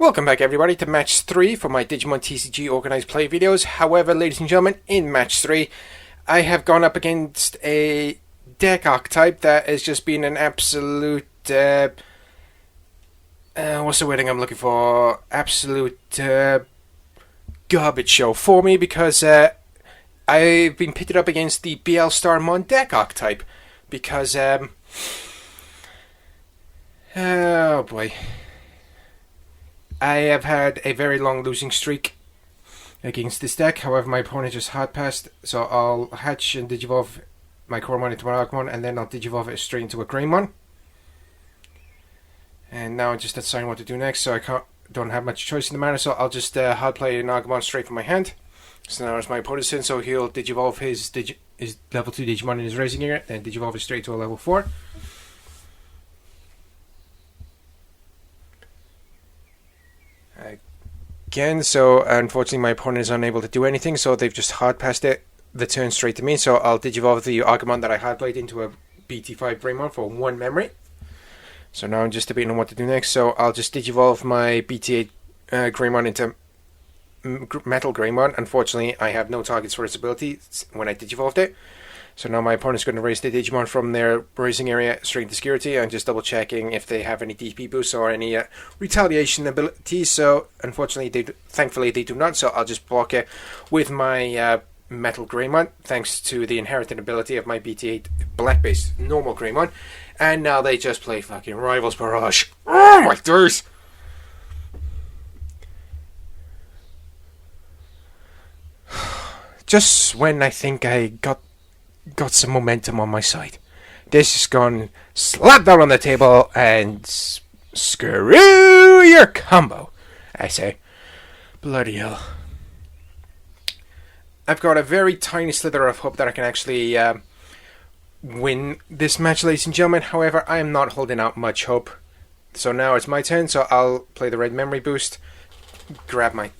Welcome back everybody to match 3 for my Digimon TCG Organised play videos. However, ladies and gentlemen, in match 3, I have gone up against a deck archetype that has just been an absolute, what's the wording I'm looking for? Absolute, garbage show for me because, I've been pitted up against the BL Starmon deck archetype because, oh boy. I have had a very long losing streak against this deck. However, my opponent just hard passed, so I'll hatch and digivolve my Coremon into an Agumon, and then I'll digivolve it straight into a Greymon. And now I'm just deciding what to do next, so don't have much choice in the matter, so I'll just hard play an Agumon straight from my hand. So now it's my opponent's turn, so he'll digivolve his level 2 Digimon in his Raising Area, then digivolve it straight to a level 4. Again, so unfortunately my opponent is unable to do anything, so they've just hard passed the turn straight to me, so I'll digivolve the Agumon that I hard played into a BT5 Greymon for 1 memory. So now I'm just debating on what to do next, so I'll just digivolve my BT8 Greymon into Metal Greymon. Unfortunately, I have no targets for its ability when I digivolved it. So now my opponent's going to raise the Digimon from their Raising Area straight into security. I'm just double checking if they have any DP boosts or any retaliation abilities. So unfortunately, thankfully they do not. So I'll just block it with my Metal Greymon, thanks to the inherited ability of my BT8 Black-based normal Greymon. And now they just play fucking Rivals Barrage. Oh my days! Just when I think I got some momentum on my side, this has gone slap down on the table and screw your combo, I say. Bloody hell. I've got a very tiny slither of hope that I can actually win this match, ladies and gentlemen. However, I am not holding out much hope. So now it's my turn, so I'll play the red memory boost, grab my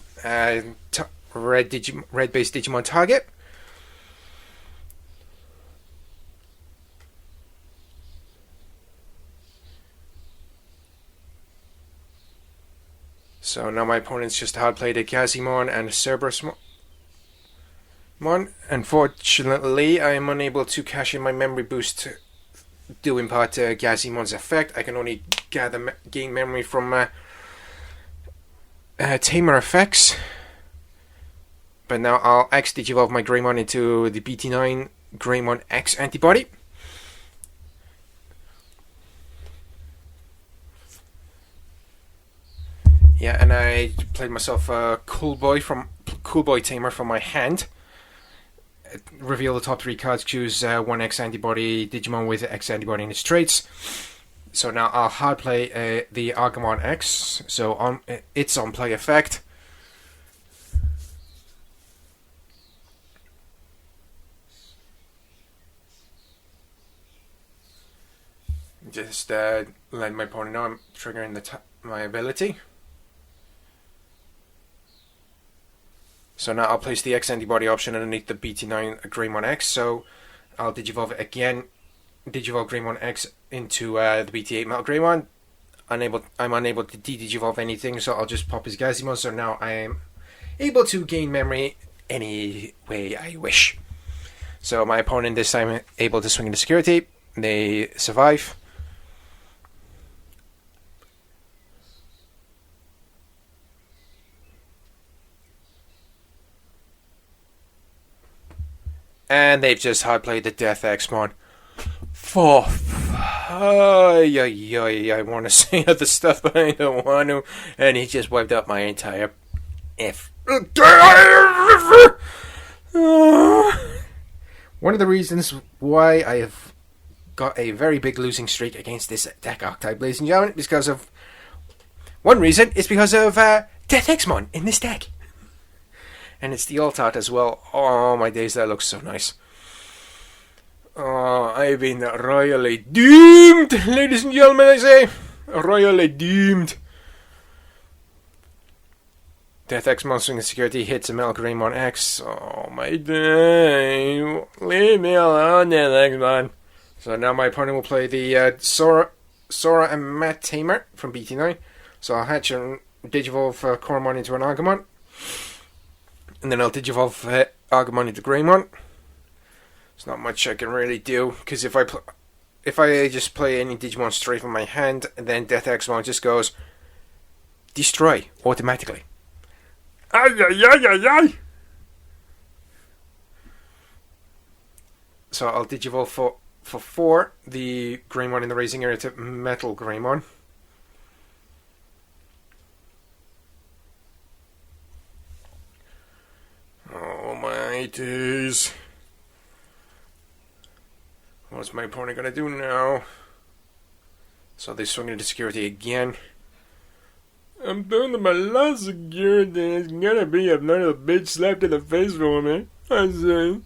red-based Digimon target. So now my opponent's just hard played a Gazimon and a Cerberusmon. Unfortunately, I am unable to cash in my memory boost due in part to Gazimon's effect. I can only gain memory from Tamer effects. But now I'll X-Digivolve my Greymon into the BT9 Greymon X antibody. Yeah, and I played myself a Cool Boy Tamer from my hand. Reveal the top 3 cards, choose one X antibody Digimon with X antibody in its traits. So now I'll hard play the Agumon X, so its on play effect. Just let my opponent know I'm triggering my ability. So now I'll place the X antibody option underneath the BT9 Greymon X. So I'll digivolve it again. Digivolve Greymon X into the BT8 Metal Greymon. I'm unable to de-digivolve anything, so I'll just pop his Gazimon. So now I am able to gain memory any way I wish. So my opponent this time able to swing into security. They survive. And they've just hard played the Death X-Mon. I want to say other stuff, but I don't want to. And he just wiped out my entire F. One of the reasons why I have got a very big losing streak against this deck archetype, ladies and gentlemen, is because of... One reason is because of Death X-Mon in this deck. And it's the alt art as well. Oh my days, that looks so nice. Oh, I've been royally doomed, ladies and gentlemen, I say. Royally doomed. Death X Monster Security hits a Metal Greymon X. Oh my day. Leave me alone, Death X-Mon. So now my opponent will play the Sora and Matt Tamer from BT9. So I'll hatch and digivolve Coromon into an Agumon. And then I'll digivolve Agumon into Greymon. There's not much I can really do, because if I just play any Digimon straight from my hand, and then Death Exmon just goes destroy automatically. Ay ay ay ay ay! So I'll digivolve for 4 the Greymon in the raising area to Metal Greymon. Oh my days. What's my opponent gonna do now? So they swing into security again. I'm down to my last security. It's gonna be another bitch slapped in the face for me. I say.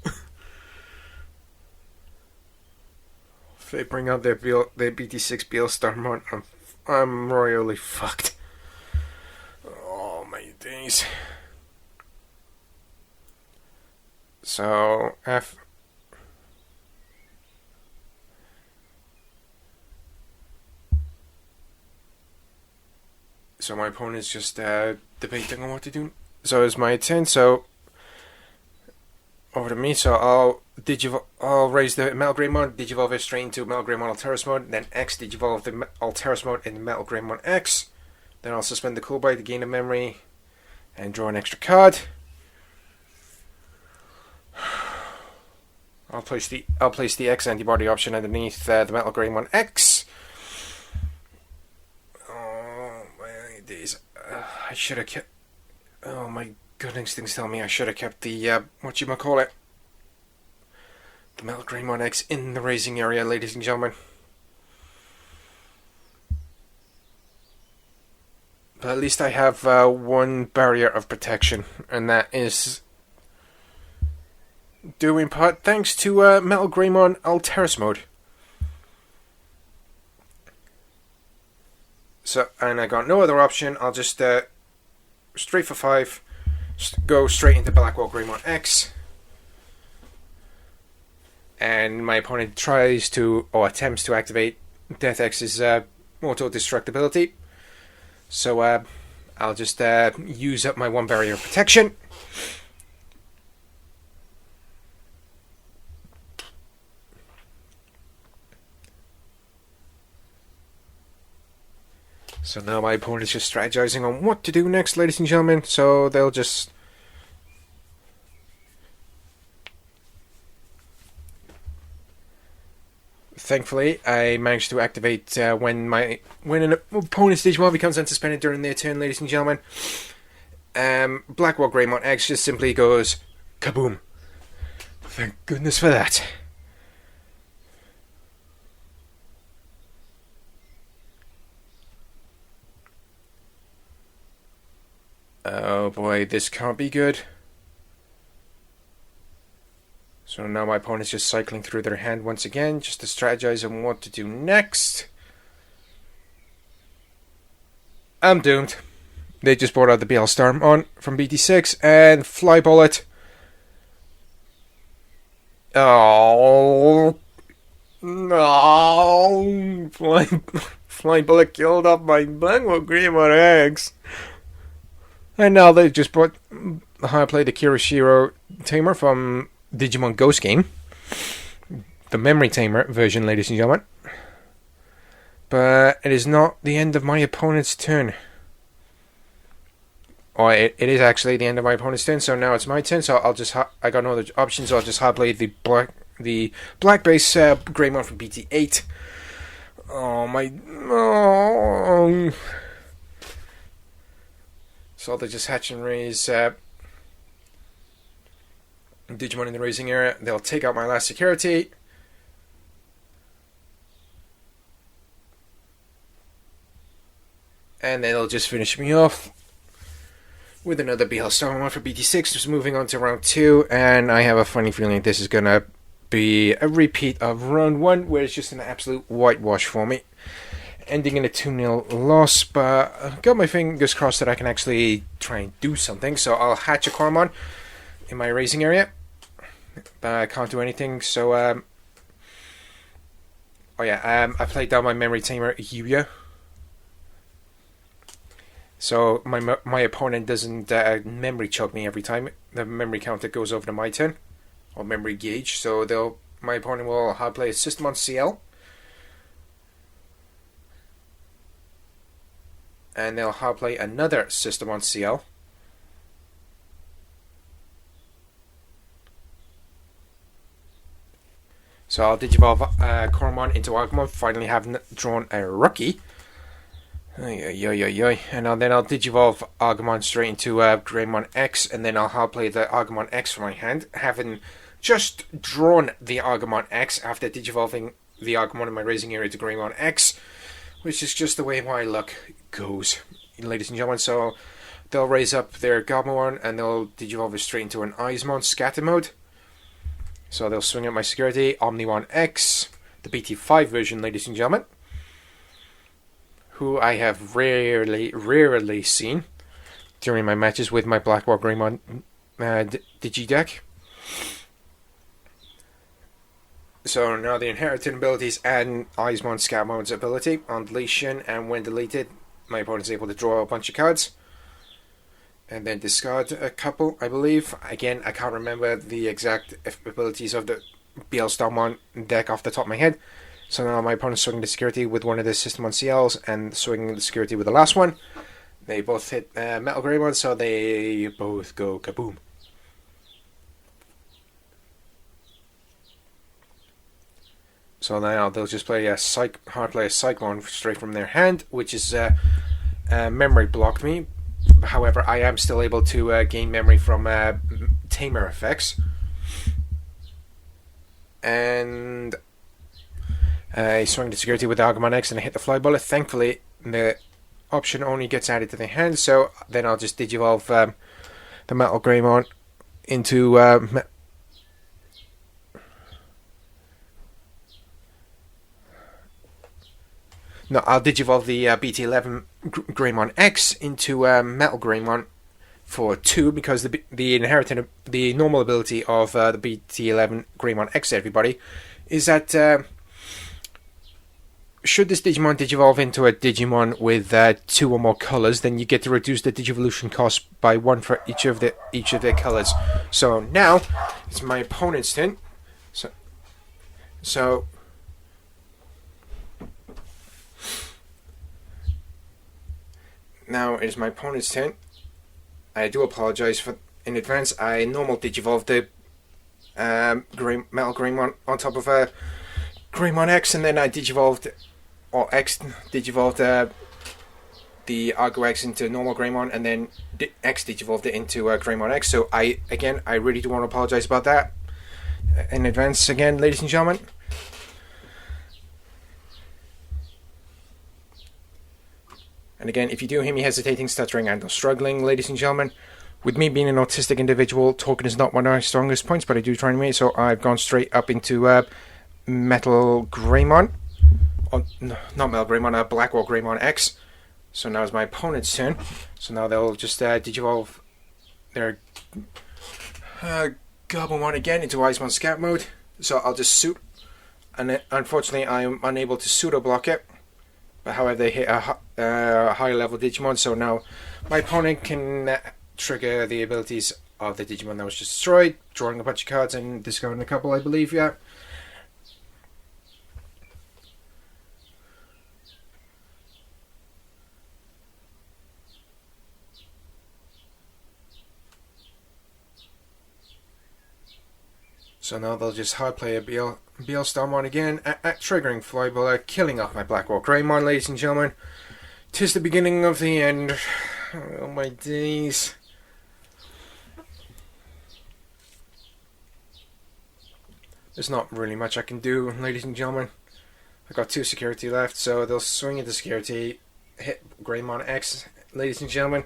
If they bring out their BT6 Beelstarmon, I'm royally fucked. Oh my days. So So my opponent's just debating on what to do. So it's my turn. So over to me. So I'll raise the Metal Greymon, digivolve it straight into Metal Greymon Alterous mode. Then X digivolve the Alterous mode into Metal Greymon X. Then I'll suspend the Cool Bite to gain a memory and draw an extra card. I'll place the X antibody option underneath the Metal Greymon X. Oh my days! I should have kept. Oh my good instincts tell me I should have kept the the Metal Greymon X in the raising area, ladies and gentlemen. But at least I have one barrier of protection, and that is due in part thanks to Metal Greymon Alterous mode. So, and I got no other option. I'll just straight for 5, go straight into BlackWarGreymon X. And my opponent tries to, or attempts to activate Death X's auto-destructibility. So I'll just use up my one barrier of protection. So now my opponent is just strategizing on what to do next, ladies and gentlemen. So they'll just... Thankfully, I managed to activate when an opponent's Digimon becomes unsuspended during their turn, ladies and gentlemen. BlackWarGreymon X just simply goes kaboom. Thank goodness for that. Oh boy, this can't be good. So now my opponent's just cycling through their hand once again, just to strategize on what to do next. I'm doomed. They just brought out the Beelstarmon from BT6 and Fly Bullet. Oh no! Fly Bullet killed off my BlackWarGreymon X. And now they just brought I played the Kirishiro Tamer from Digimon Ghost Game. The Memory Tamer version, ladies and gentlemen. But it is not the end of my opponent's turn. Or it is actually the end of my opponent's turn, so now it's my turn, so I'll just I got no other options, so I'll just hard play the black base Greymon from BT8. Oh my... Oh... So they just hatch and raise Digimon in the raising area. They'll take out my last security. And then they'll just finish me off with another Beelstarmon for BT6. Just moving on to round 2. And I have a funny feeling this is going to be a repeat of round 1, where it's just an absolute whitewash for me, ending in a 2-0 loss, but I've got my fingers crossed that I can actually try and do something. So I'll hatch a Coromon in my raising area, but I can't do anything. So I played down my Memory Tamer Yuya, So my opponent doesn't memory choke me every time the memory counter goes over to my turn, or memory gauge. So my opponent will hard play a system on CL, and they'll hard play another system on CL. So I'll Digivolve Coromon into Agumon, finally having drawn a rookie. And then I'll Digivolve Agumon straight into Greymon X, and then I'll hard play the Agumon X from my hand, having just drawn the Agumon X after Digivolving the Agumon in my raising area to Greymon X, which is just the way my luck goes, ladies and gentlemen. So they'll raise up their Gabumon, and they'll Digivolve it straight into an Eismon scatter mode. So they'll swing at my security, Omnimon X, the BT5 version, ladies and gentlemen, who I have rarely seen during my matches with my BlackWarGreymon Digi deck. So now the inherited abilities and Eismon Scout Mode's ability on deletion, and when deleted, my opponent's able to draw a bunch of cards and then discard a couple, I believe. Again, I can't remember the exact abilities of the BL Starmon deck off the top of my head. So now my opponent's swinging the security with one of the system on CLs and swinging the security with the last one. They both hit Metal Greymon, so they both go kaboom. So now they'll just play a hard play a Cyclone straight from their hand, which is memory blocked me. However, I am still able to gain memory from Tamer effects. And I swung the security with the Agumon X and I hit the Fly Bullet. Thankfully, the option only gets added to the hand, so then I'll just Digivolve the Metal Greymon into... No, I'll Digivolve the BT11 Greymon X into Metal Greymon for 2, because the normal ability of the BT11 Greymon X, everybody, is that should this Digimon Digivolve into a Digimon with 2 or more colors, then you get to reduce the Digivolution cost by 1 for each of their colors. So now it's my opponent's turn. So now it is my opponent's turn. I do apologize in advance. I normal Digivolve the Metal Greymon on top of Greymon X, and then I Digivolved, or X Digivolved the Argo X into normal Greymon, and then X Digivolved it into Greymon X. So I really do want to apologize about that in advance again, ladies and gentlemen. And again, if you do hear me hesitating, stuttering, and or struggling, ladies and gentlemen, with me being an autistic individual, talking is not one of my strongest points, but I do try and make it, so I've gone straight up into Metal Greymon. Oh, no, not Metal Greymon, BlackWarGreymon X. So now it's my opponent's turn. So now they'll just Digivolve their Gabumon again into Eismon Scout mode. So I'll just suit, and unfortunately I am unable to pseudo block it. But however, they hit a higher level Digimon, so now my opponent can trigger the abilities of the Digimon that was just destroyed, drawing a bunch of cards and discarding a couple, I believe, yeah. So now they'll just hard play a BL Starmon again, at triggering Fly Bullet, killing off my BlackWarGreymon, ladies and gentlemen. 'Tis the beginning of the end. Oh my days. There's not really much I can do, ladies and gentlemen. I've got 2 security left, so they'll swing into security, hit Greymon X, ladies and gentlemen.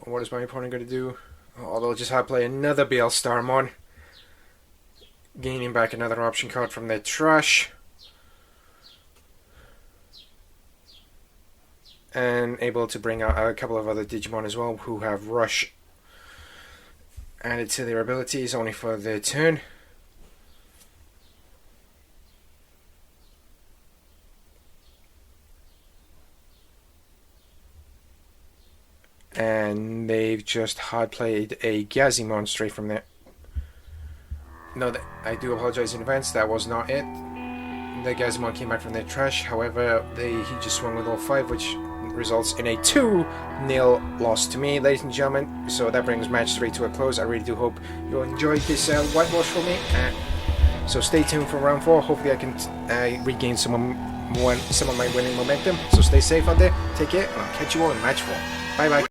What is my opponent going to do? Oh, they'll just have to play another BL Starmon, gaining back another option card from their trash, and able to bring out a couple of other Digimon as well who have Rush added to their abilities only for their turn. and they've just hard played a Gazimon straight from there. No, I do apologize in advance, that was not it. The Gazimon came out from their trash, however, he just swung with all 5, which results in a 2-0 loss to me, ladies and gentlemen. So that brings match 3 to a close. I really do hope you enjoyed this whitewash for me. So stay tuned for round 4. Hopefully I can regain some of my winning momentum. So stay safe out there, take care, and I'll catch you all in match 4. Bye bye.